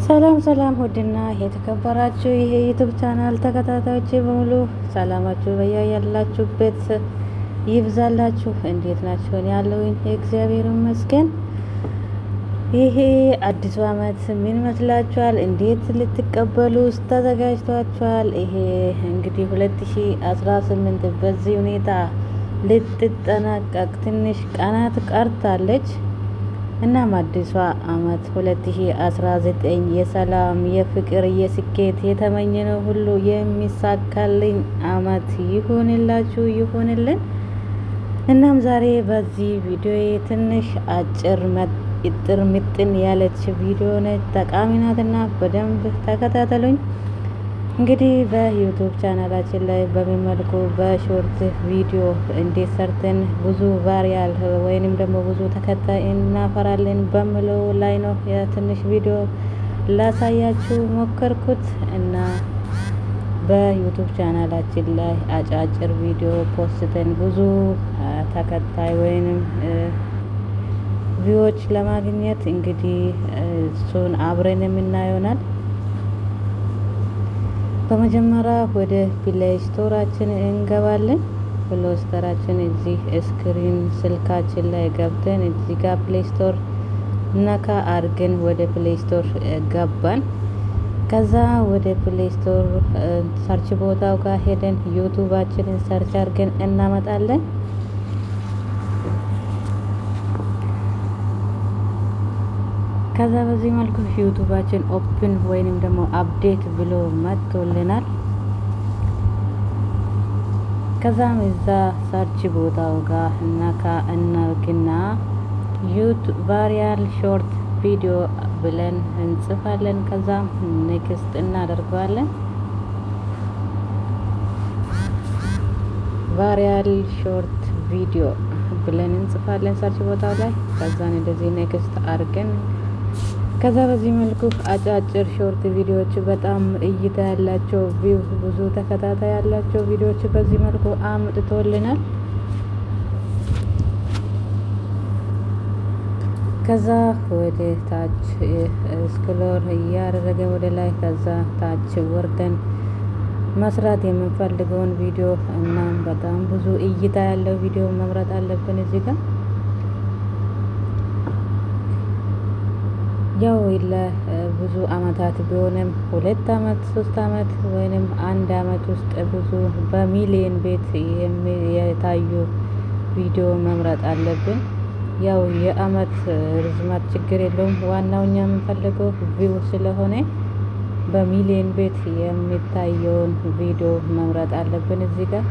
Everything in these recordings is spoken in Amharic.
ሰላም ሰላም ውድና የተከበራችሁ ይሄ ዩቱብ ቻናል ተከታታዮች በሙሉ ሰላማችሁ በያላችሁበት ይብዛላችሁ። እንዴት ናችሁ? እኔ ያለሁኝ እግዚአብሔር ይመስገን። ይሄ አዲሱ ዓመት ምን ይመስላችኋል? እንዴት ልትቀበሉ ተዘጋጅቷችኋል? ይሄ እንግዲህ 2018 በዚህ ሁኔታ ልትጠናቀቅ ትንሽ ቀናት ቀርታለች። እናም አዲሷ ዓመት 2019 የሰላም፣ የፍቅር፣ የስኬት የተመኘነው ሁሉ የሚሳካልኝ ዓመት ይሁንላችሁ ይሁንልን። እናም ዛሬ በዚህ ቪዲዮ ትንሽ አጭር እጥር ምጥን ያለች ቪዲዮ ነች። ጠቃሚ ናትና በደንብ ተከታተሉኝ። እንግዲህ በዩቱብ ቻናላችን ላይ በሚመልኩ በሾርት ቪዲዮ እንዴት ሰርተን ብዙ ቫይራል ወይንም ደግሞ ብዙ ተከታይ እናፈራለን በሚለው ላይ ነው የትንሽ ቪዲዮ ላሳያችሁ ሞከርኩት እና በዩቱብ ቻናላችን ላይ አጫጭር ቪዲዮ ፖስተን ብዙ ተከታይ ወይንም ቪዎች ለማግኘት እንግዲህ እሱን አብረን የምናየው ይሆናል። በመጀመሪያ ወደ ፕሌይ ስቶራችን እንገባለን። ፕሌይ ስቶራችን እዚህ ስክሪን ስልካችን ላይ ገብተን እዚህ ጋር ፕሌይ ስቶር ነካ አድርገን ወደ ፕሌይ ስቶር ገባን። ከዛ ወደ ፕሌይ ስቶር ሰርች ቦታው ጋር ሄደን ዩቱባችንን ሰርች አድርገን እናመጣለን። ከዛ በዚህ መልኩ ዩቱባችን ኦፕን ወይንም ደግሞ አፕዴት ብሎ መጥቶልናል። ከዛም እዛ ሰርች ቦታው ጋር ነካ እናርግና ዩቱብ ቫይራል ሾርት ቪዲዮ ብለን እንጽፋለን። ከዛም ኔክስት እናደርገዋለን። ቫይራል ሾርት ቪዲዮ ብለን እንጽፋለን ሰርች ቦታው ላይ። ከዛን እንደዚህ ኔክስት አድርገን ከዛ በዚህ መልኩ አጫጭር ሾርት ቪዲዮዎች በጣም እይታ ያላቸው ቪው ብዙ ተከታታይ ያላቸው ቪዲዮዎች በዚህ መልኩ አምጥቶልናል። ከዛ ወደ ታች ስክሮል እያደረገ ወደ ላይ ከዛ ታች ወርደን መስራት የምንፈልገውን ቪዲዮ እናም በጣም ብዙ እይታ ያለው ቪዲዮ መምረጥ አለብን እዚህ ጋር ያው ለብዙ አመታት ቢሆንም 2 አመት 3 አመት ወይንም 1 አመት ውስጥ ብዙ በሚሊዮን ቤት የታዩ ቪዲዮ መምረጥ አለብን። ያው የአመት ርዝመት ችግር የለውም። ዋናው እኛ የምንፈልገው ቪው ስለሆነ በሚሊዮን ቤት የሚታየውን ቪዲዮ መምረጥ አለብን እዚህ ጋር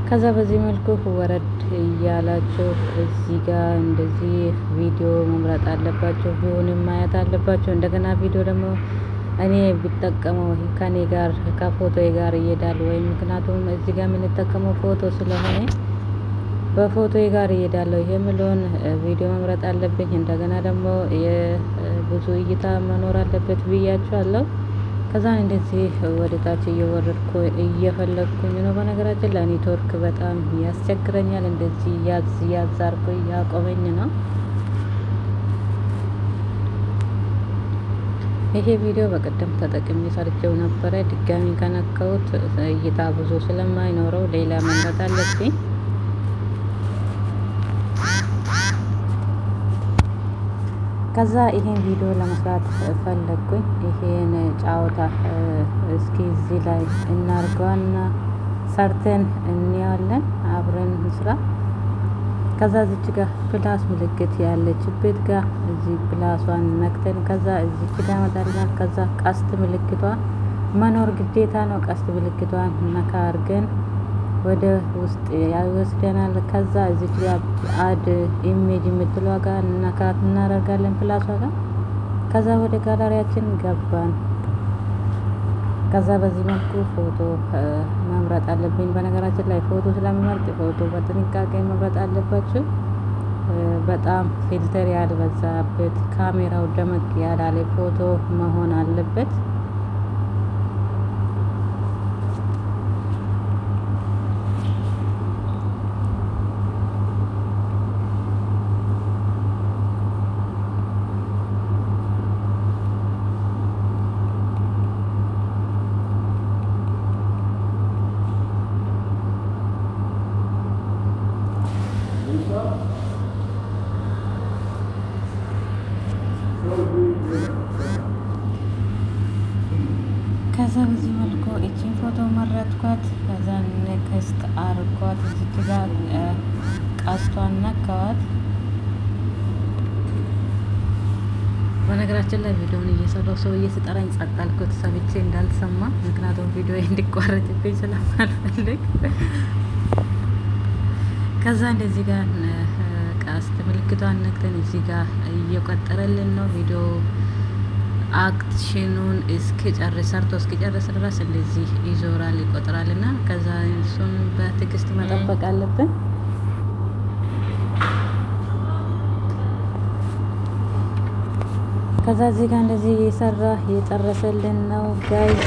ከዛ በዚህ መልኩ ወረድ እያላችሁ እዚህ ጋር እንደዚህ ቪዲዮ መምረጥ አለባችሁ። ቪዲዮንም ማየት አለባችሁ። እንደገና ቪዲዮ ደግሞ እኔ ቢጠቀመው ከኔ ጋር ከፎቶ ጋር ይሄዳል ወይ? ምክንያቱም እዚህ ጋር የምንጠቀመው ፎቶ ስለሆነ በፎቶ ጋር ይሄዳል የሚለውን ቪዲዮ መምረጥ አለብኝ። እንደገና ደግሞ የብዙ እይታ መኖር አለበት ብያችኋለሁ። ከዛን እንደዚህ ወደ ታች እየወረድኩ እየፈለግኩኝ ነው። በነገራችን ለኔትወርክ በጣም ያስቸግረኛል። እንደዚህ ያዝ አድርጎ ያቆመኝ ነው። ይሄ ቪዲዮ በቀደም ተጠቅሜ ሰርቼው ነበረ። ድጋሚ ከነካሁት እይታ ብዙ ስለማይኖረው ሌላ መምረጥ አለብኝ። ከዛ ይሄን ቪዲዮ ለመስራት ፈለግኩኝ። ይሄን ጫወታ እስኪ እዚህ ላይ እናርገዋና ሰርተን እንያለን። አብረን እንስራ። ከዛ እዚች ጋር ፕላስ ምልክት ያለችበት ጋር እዚህ ፕላሷን ነክተን ከዛ እዚች ጋር መጣልናል። ከዛ ቀስት ምልክቷ መኖር ግዴታ ነው። ቀስት ምልክቷን ነካ አድርገን ወደ ውስጥ ያወስደናል። ከዛ እዚች ጋር አድ ኢሜጅ የምትለው ጋር ነካት እናደርጋለን ፕላሷ ጋር። ከዛ ወደ ጋላሪያችን ገባን። ከዛ በዚህ መልኩ ፎቶ መምረጥ አለብኝ። በነገራችን ላይ ፎቶ ስለምመርጥ ፎቶ በጥንቃቄ መምረጥ አለባችሁ። በጣም ፊልተር ያልበዛበት ካሜራው ደመቅ ያላለ ፎቶ መሆን አለበት። መረጥኳት። ከዛ ኔክስት አርኳት። እዚች ጋር ቀስቷን ነካዋት። በነገራችን ላይ ቪዲዮውን እየሰራው ሰውዬ ስጠራኝ ጸጥ አልኩት ሰምቼ እንዳልሰማ፣ ምክንያቱም ቪዲዮ እንዲቋረጥብኝ ስለማልፈልግ። ከዛ እንደዚህ ጋር ቀስት ምልክቷን ነክተን እዚህ ጋር እየቆጠረልን ነው ቪዲዮ አክሽኑን ሰርቶ እስኪጨርስ ድረስ እንደዚህ ይዞራል ይቆጥራል። እና ከዛ እሱን በትዕግስት መጠበቅ አለብን። ከዛ እዚህ ጋር እንደዚህ እየሰራ እየጨረሰልን ነው ጋይዝ።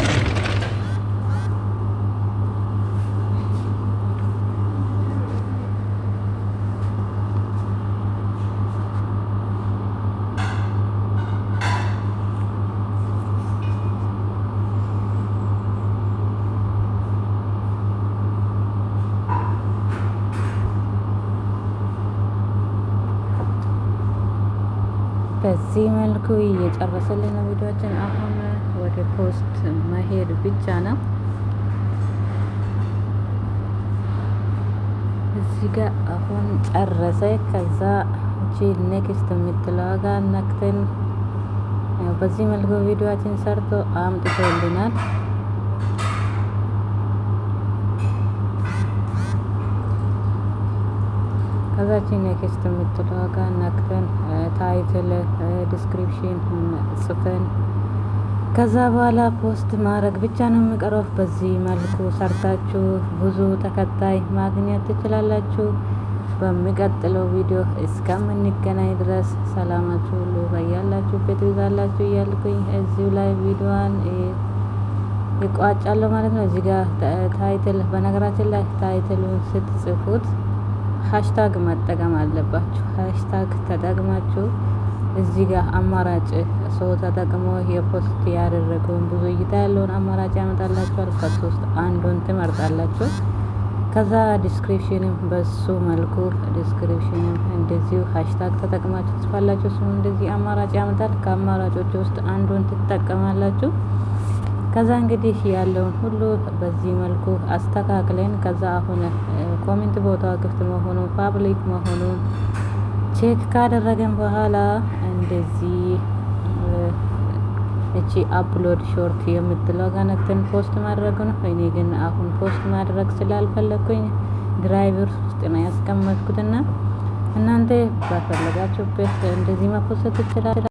በዚህ መልኩ እየጨረሰልን ነው ቪዲዮችን። አሁን ወደ ፖስት መሄድ ብቻ ነው። እዚህ ጋር አሁን ጨረሰ። ከዛ እቺ ኔክስት የምትለዋ ጋር ነክተን በዚህ መልኩ ቪዲዮችን ሰርቶ አምጥቶልናል። ከዛችን ኔክስት የምትለዋ ጋር ነክተን ታይትል ዲስክሪፕሽን ጽፈን ከዛ በኋላ ፖስት ማድረግ ብቻ ነው የሚቀረው። በዚህ መልኩ ሰርታችሁ ብዙ ተከታይ ማግኘት ትችላላችሁ። በሚቀጥለው ቪዲዮ እስከምንገናኝ ድረስ ሰላማችሁ ሁሉ በያላችሁበት ይዛላችሁ እያልኩኝ እዚሁ ላይ ቪዲዮዋን ይቋጫለሁ ማለት ነው። እዚህ ጋር ታይትል፣ በነገራችን ላይ ታይትሉን ስትጽፉት ሃሽታግ መጠቀም አለባችሁ። ሃሽታግ ተጠቅማችሁ እዚህ ጋር አማራጭ ሰው ተጠቅሞ የፖስት ያደረገውን ብዙ እይታ ያለውን አማራጭ ያመጣላችኋል። ከሶስት አንዱን ትመርጣላችሁ። ከዛ ዲስክሪፕሽንም በሱ መልኩ ዲስክሪፕሽንም እንደዚሁ ሃሽታግ ተጠቅማችሁ ትጽፋላችሁ። እሱ እንደዚህ አማራጭ ያመጣል። ከአማራጮች ውስጥ አንዱን ትጠቀማላችሁ። ከዛ እንግዲህ ያለውን ሁሉ በዚህ መልኩ አስተካክለን ከዛ አሁን ኮሜንት ቦታው ክፍት መሆኑን ፓብሊክ መሆኑን ቼክ ካደረገን በኋላ እንደዚህ እቺ አፕሎድ ሾርት የምትለው ጋር ነክተን ፖስት ማድረግ ነው። እኔ ግን አሁን ፖስት ማድረግ ስላልፈለኩኝ ድራይቨር ውስጥ ነው ያስቀመጥኩትና እናንተ ባፈለጋችሁበት እንደዚህ መፖስት ትችላላችሁ።